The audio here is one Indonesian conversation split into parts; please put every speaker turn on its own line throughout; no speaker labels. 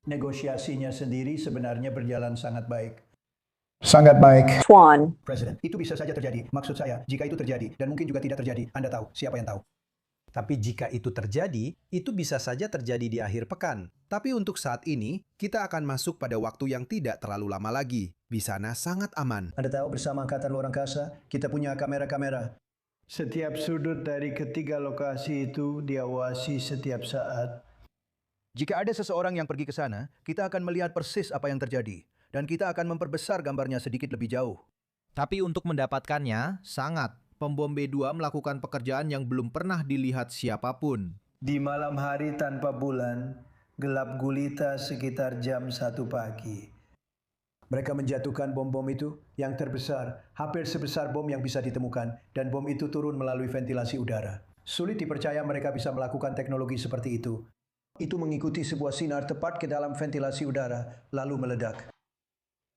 Negosiasinya sendiri sebenarnya berjalan sangat baik. Sangat baik.
Tuan.
Presiden, itu bisa saja terjadi. Maksud saya, jika itu terjadi, dan mungkin juga tidak terjadi, Anda tahu, siapa yang tahu?
Tapi jika itu terjadi, itu bisa saja terjadi di akhir pekan. Tapi untuk saat ini, kita akan masuk pada waktu yang tidak terlalu lama lagi. Di sana sangat aman.
Anda tahu, bersama Angkatan Luar Angkasa, kita punya kamera-kamera. Setiap sudut dari ketiga lokasi itu diawasi setiap saat.
Jika ada seseorang yang pergi ke sana, kita akan melihat persis apa yang terjadi. Dan kita akan memperbesar gambarnya sedikit lebih jauh.
Tapi untuk mendapatkannya, sangat. Pembom B2 melakukan pekerjaan yang belum pernah dilihat siapapun.
Di malam hari tanpa bulan, gelap gulita sekitar jam 1 pagi. Mereka menjatuhkan bom-bom itu yang terbesar, hampir sebesar bom yang bisa ditemukan, dan bom itu turun melalui ventilasi udara. Sulit dipercaya mereka bisa melakukan teknologi seperti itu. Itu mengikuti sebuah sinar tepat ke dalam ventilasi udara, lalu meledak.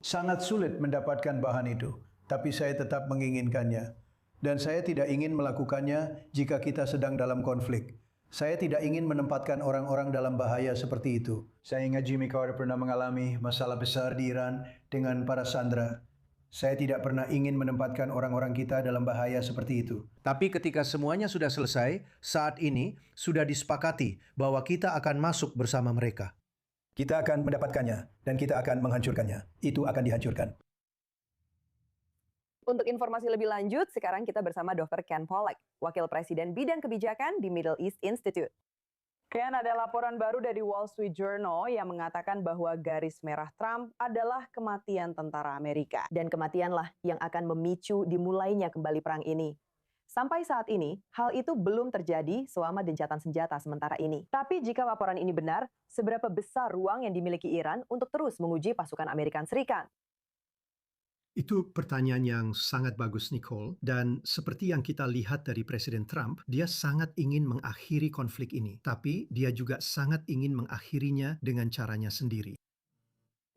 Sangat sulit mendapatkan bahan itu, tapi saya tetap menginginkannya. Dan saya tidak ingin melakukannya jika kita sedang dalam konflik. Saya tidak ingin menempatkan orang-orang dalam bahaya seperti itu. Saya ingat Jimmy Carter pernah mengalami masalah besar di Iran dengan para sandera. Saya tidak pernah ingin menempatkan orang-orang kita dalam bahaya seperti itu.
Tapi ketika semuanya sudah selesai, saat ini sudah disepakati bahwa kita akan masuk bersama mereka.
Kita akan mendapatkannya dan kita akan menghancurkannya. Itu akan dihancurkan.
Untuk informasi lebih lanjut, sekarang kita bersama Dr. Ken Pollack, Wakil Presiden Bidang Kebijakan di Middle East Institute. Ken, ada laporan baru dari Wall Street Journal yang mengatakan bahwa garis merah Trump adalah kematian tentara Amerika. Dan kematianlah yang akan memicu dimulainya kembali perang ini. Sampai saat ini, hal itu belum terjadi selama gencatan senjata sementara ini. Tapi jika laporan ini benar, seberapa besar ruang yang dimiliki Iran untuk terus menguji pasukan Amerika Serikat?
Itu pertanyaan yang sangat bagus, Nicole. Dan seperti yang kita lihat dari Presiden Trump, dia sangat ingin mengakhiri konflik ini. Tapi dia juga sangat ingin mengakhirinya dengan caranya sendiri.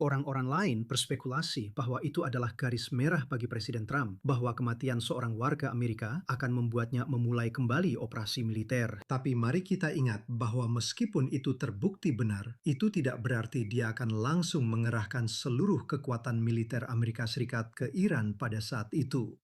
Orang-orang lain berspekulasi bahwa itu adalah garis merah bagi Presiden Trump, bahwa kematian seorang warga Amerika akan membuatnya memulai kembali operasi militer. Tapi mari kita ingat bahwa meskipun itu terbukti benar, itu tidak berarti dia akan langsung mengerahkan seluruh kekuatan militer Amerika Serikat ke Iran pada saat itu.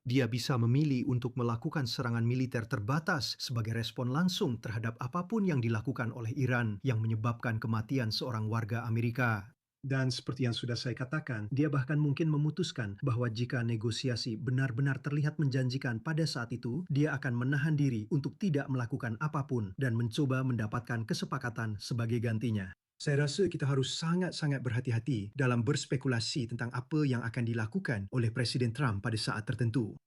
Dia bisa memilih untuk melakukan serangan militer terbatas sebagai respon langsung terhadap apapun yang dilakukan oleh Iran yang menyebabkan kematian seorang warga Amerika. Dan seperti yang sudah saya katakan, dia bahkan mungkin memutuskan bahwa jika negosiasi benar-benar terlihat menjanjikan pada saat itu, dia akan menahan diri untuk tidak melakukan apapun dan mencoba mendapatkan kesepakatan sebagai gantinya. Saya rasa kita harus sangat-sangat berhati-hati dalam berspekulasi tentang apa yang akan dilakukan oleh Presiden Trump pada saat tertentu.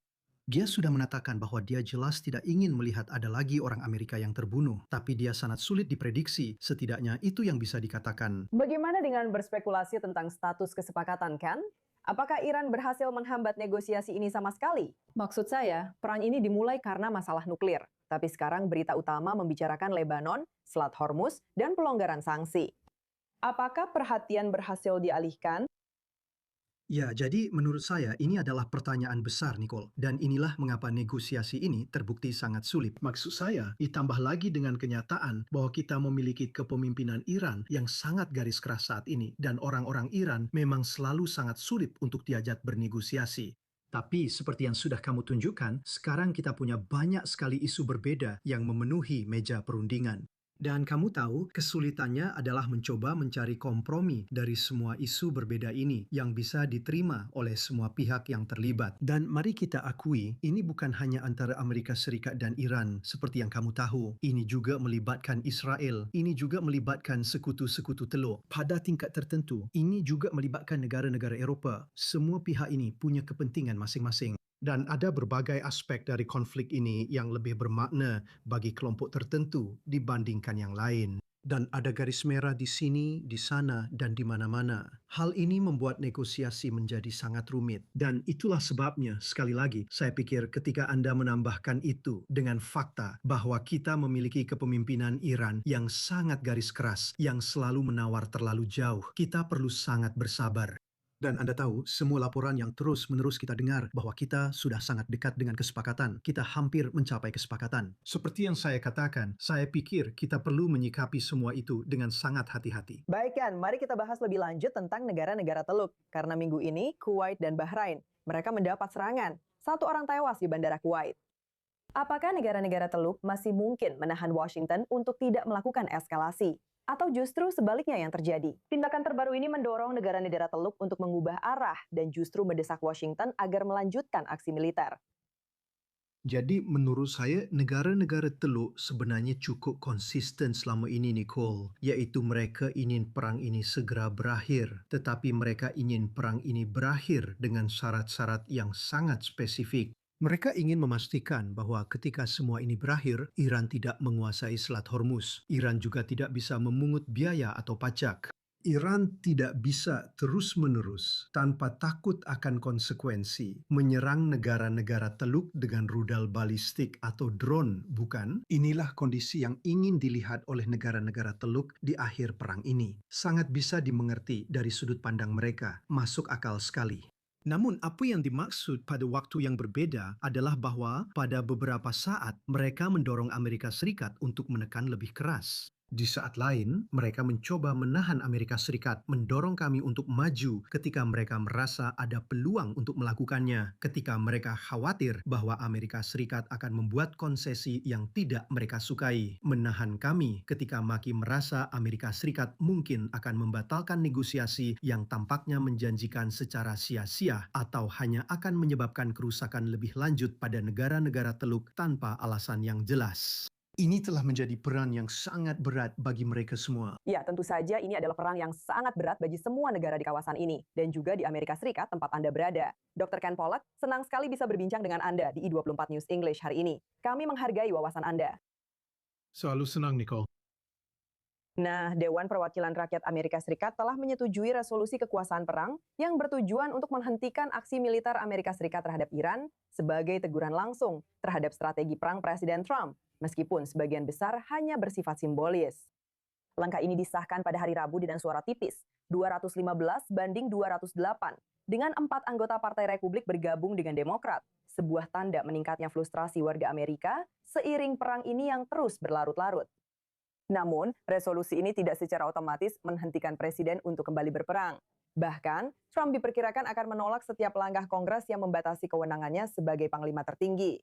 Dia sudah mengatakan bahwa dia jelas tidak ingin melihat ada lagi orang Amerika yang terbunuh, tapi dia sangat sulit diprediksi, setidaknya itu yang bisa dikatakan.
Bagaimana dengan berspekulasi tentang status kesepakatan, kan? Apakah Iran berhasil menghambat negosiasi ini sama sekali? Maksud saya, perang ini dimulai karena masalah nuklir. Tapi sekarang berita utama membicarakan Lebanon, Selat Hormuz, dan pelonggaran sanksi. Apakah perhatian berhasil dialihkan?
Ya, jadi menurut saya ini adalah pertanyaan besar, Nicole. Dan inilah mengapa negosiasi ini terbukti sangat sulit. Maksud saya, ditambah lagi dengan kenyataan bahwa kita memiliki kepemimpinan Iran yang sangat garis keras saat ini. Dan orang-orang Iran memang selalu sangat sulit untuk diajak bernegosiasi. Tapi seperti yang sudah kamu tunjukkan, sekarang kita punya banyak sekali isu berbeda yang memenuhi meja perundingan. Dan kamu tahu, kesulitannya adalah mencoba mencari kompromi dari semua isu berbeda ini yang bisa diterima oleh semua pihak yang terlibat. Dan mari kita akui, ini bukan hanya antara Amerika Serikat dan Iran seperti yang kamu tahu. Ini juga melibatkan Israel. Ini juga melibatkan sekutu-sekutu teluk. Pada tingkat tertentu, ini juga melibatkan negara-negara Eropah. Semua pihak ini punya kepentingan masing-masing. Dan ada berbagai aspek dari konflik ini yang lebih bermakna bagi kelompok tertentu dibandingkan yang lain. Dan ada garis merah di sini, di sana, dan di mana-mana. Hal ini membuat negosiasi menjadi sangat rumit. Dan itulah sebabnya, sekali lagi, saya pikir ketika Anda menambahkan itu dengan fakta bahwa kita memiliki kepemimpinan Iran yang sangat garis keras, yang selalu menawar terlalu jauh, kita perlu sangat bersabar. Dan Anda tahu, semua laporan yang terus-menerus kita dengar bahwa kita sudah sangat dekat dengan kesepakatan. Kita hampir mencapai kesepakatan. Seperti yang saya katakan, saya pikir kita perlu menyikapi semua itu dengan sangat hati-hati.
Baik kan, mari kita bahas lebih lanjut tentang negara-negara Teluk. Karena minggu ini, Kuwait dan Bahrain, mereka mendapat serangan. 1 orang tewas di Bandara Kuwait. Apakah negara-negara Teluk masih mungkin menahan Washington untuk tidak melakukan eskalasi? Atau justru sebaliknya yang terjadi? Tindakan terbaru ini mendorong negara-negara Teluk untuk mengubah arah dan justru mendesak Washington agar melanjutkan aksi militer.
Jadi menurut saya negara-negara Teluk sebenarnya cukup konsisten selama ini, Nicole. Yaitu mereka ingin perang ini segera berakhir. Tetapi mereka ingin perang ini berakhir dengan syarat-syarat yang sangat spesifik. Mereka ingin memastikan bahwa ketika semua ini berakhir, Iran tidak menguasai Selat Hormuz. Iran juga tidak bisa memungut biaya atau pajak. Iran tidak bisa terus-menerus tanpa takut akan konsekuensi menyerang negara-negara Teluk dengan rudal balistik atau drone, bukan? Inilah kondisi yang ingin dilihat oleh negara-negara Teluk di akhir perang ini. Sangat bisa dimengerti dari sudut pandang mereka, masuk akal sekali. Namun apa yang dimaksud pada waktu yang berbeda adalah bahwa pada beberapa saat mereka mendorong Amerika Serikat untuk menekan lebih keras. Di saat lain, mereka mencoba menahan Amerika Serikat mendorong kami untuk maju ketika mereka merasa ada peluang untuk melakukannya, ketika mereka khawatir bahwa Amerika Serikat akan membuat konsesi yang tidak mereka sukai, menahan kami ketika Maki merasa Amerika Serikat mungkin akan membatalkan negosiasi yang tampaknya menjanjikan secara sia-sia atau hanya akan menyebabkan kerusakan lebih lanjut pada negara-negara Teluk tanpa alasan yang jelas. Ini telah menjadi peran yang sangat berat bagi mereka semua.
Ya, tentu saja ini adalah perang yang sangat berat bagi semua negara di kawasan ini, dan juga di Amerika Serikat tempat Anda berada. Dr. Ken Pollack, senang sekali bisa berbincang dengan Anda di I24 News English hari ini. Kami menghargai wawasan Anda.
Selalu senang, Nicole.
Nah, Dewan Perwakilan Rakyat Amerika Serikat telah menyetujui resolusi kekuasaan perang yang bertujuan untuk menghentikan aksi militer Amerika Serikat terhadap Iran sebagai teguran langsung terhadap strategi perang Presiden Trump, meskipun sebagian besar hanya bersifat simbolis. Langkah ini disahkan pada hari Rabu dengan suara tipis, 215 banding 208, dengan 4 anggota Partai Republik bergabung dengan Demokrat, sebuah tanda meningkatnya frustrasi warga Amerika seiring perang ini yang terus berlarut-larut. Namun, resolusi ini tidak secara otomatis menghentikan presiden untuk kembali berperang. Bahkan, Trump diperkirakan akan menolak setiap langkah Kongres yang membatasi kewenangannya sebagai panglima tertinggi.